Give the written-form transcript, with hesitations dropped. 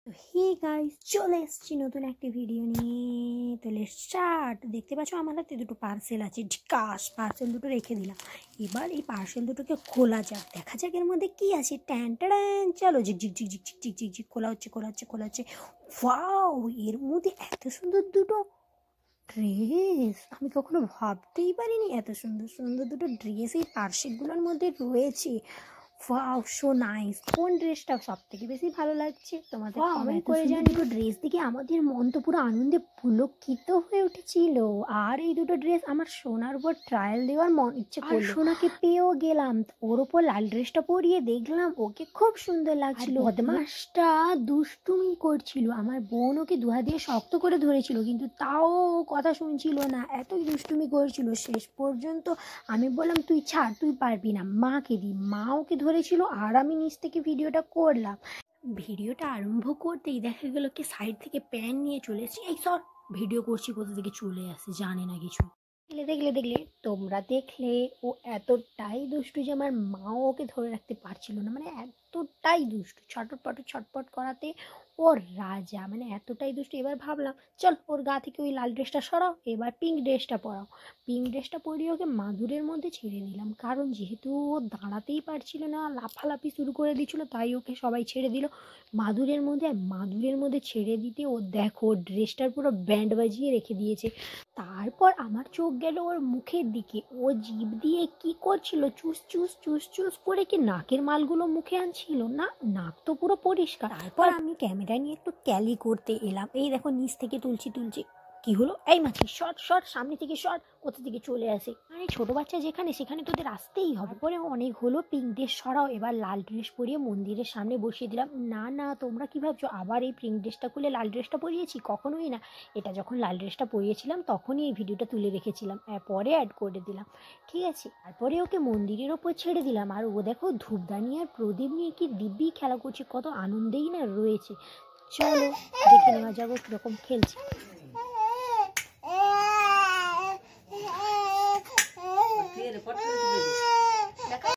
তো hey guys, চলে এসেছি নতুন একটা ভিডিও নিয়ে। তো লেটস স্টার্ট। দেখতে পাচ্ছ আমার হাতে দুটো পার্সেল আছে। ঢিকাস পার্সেল দুটো রেখে দিলাম। এবার এই পার্সেল দুটোকে খোলা যাক, দেখা যাক এর মধ্যে কি আছে। ট্যান ট্যান, চলো ঝিক ঝিক ঝিক ঝিক ঝিক ঝিক ঝিক ঝিক, খোলা হচ্ছে। ওয়াও, এর মধ্যে এত সুন্দর দুটো ড্রেস! আমি কখনো ভাবতেই পারিনি এত সুন্দর সুন্দর দুটো ড্রেস এই পার্সেলগুলোর মধ্যে রয়েছে। Wow, so nice. কোন ড্রেসটা সব থেকে বেশি ভালো লাগছে তোমাদের কমেন্ট করে জানি। দুটো ড্রেস দেখে আমাদের মন তো পুরো আনন্দে পুলকিত হয়ে উঠেছিল। আর এই দুটো ড্রেস আমার সোনার উপর ট্রায়াল দেওয়ার মন ইচ্ছে করলো। সোনাকে পেয়েও গেলাম, ওর ওপর লাল ড্রেসটা পরিয়ে দেখলাম ওকে খুব সুন্দর লাগছিল। বদমাসটা দুষ্টুমি করছিল, আমার বোন ওকে দুহাত দিয়ে শক্ত করে ধরেছিল, কিন্তু তাও কথা শুনছিল না, এতই দুষ্টুমি করছিল। শেষ পর্যন্ত আমি বললাম তুই ছাড়, তুই পারবি না, মাকে দি। মা ওকে ধরেছিল আর আমি নিচ থেকে ভিডিওটা করলাম। ভিডিওটা আরম্ভ করতেই দেখা গেল কি সাইড থেকে প্যান নিয়ে চলে এসেছি। এই সর, ভিডিও করছি কোথা থেকে চলে আসে জানে না কিছু। দেখলে তোমরা দেখলে ও এতটাই দুষ্টু যে আমার মাও ওকে ধরে রাখতে পারছিল না, মানে এতটাই দুষ্টু। ছটপট করাতে ও রাজা, মানে এতটাই দুষ্টু। এবার ভাবলাম চল ওর গা থেকে ওই লাল ড্রেসটা সরাও, এবার পিঙ্ক ড্রেসটা পরাও। পিঙ্ক ড্রেসটা পরিয়ে ওকে মাদুরের মধ্যে ছেড়ে দিলাম, কারণ যেহেতু ও দাঁড়াতেই পারছিল না, লাফালাফি শুরু করে দিচ্ছিল, তাই ওকে সবাই ছেড়ে দিল মাদুরের মধ্যে। আর মাদুরের মধ্যে ছেড়ে দিতে ও দেখো ড্রেসটার পুরো ব্যান্ড বাজিয়ে রেখে দিয়েছে। তারপর আমার চোখ গেল ওর মুখের দিকে। ও জিভ দিয়ে কি করছিল, চুস করে কি নাকের মালগুলো মুখে আনছিল। না, নাক তো পুরো পরিষ্কার। তারপর আমি ক্যামেরা নিয়ে একটু ক্যালি করতে এলাম। এই দেখো নিচ থেকে তুলছি। কি হলো, এই মাছি শর্ট সামনে থেকে শর্ট, কোথা থেকে চলে আসে। মানে ছোট বাচ্চা যেখানে সেখানে তোদের আসতেই হবে। পরে অনেক হলো, পিঙ্ক ড্রেস সরাও, এবার লাল ড্রেস পরিয়ে মন্দিরের সামনে বসিয়ে দিলাম। না, তোমরা কি ভাবছো আবার এই পিঙ্ক ড্রেসটা খুলে লাল ড্রেসটা পরিয়েছি? কখনোই না। এটা যখন লাল ড্রেসটা পরিয়েছিলাম তখনই এই ভিডিওটা তুলে রেখেছিলাম, পরে অ্যাড করে দিলাম, ঠিক আছে। তারপরে ওকে মন্দিরের ওপর ছেড়ে দিলাম। আর ও দেখো ধূপদানি আর প্রদীপ নিয়ে কি দিব্যি খেলা করছে, কত আনন্দেই না রয়েছে। চলো দেখে নেওয়া যাবো কিরকম খেলছে।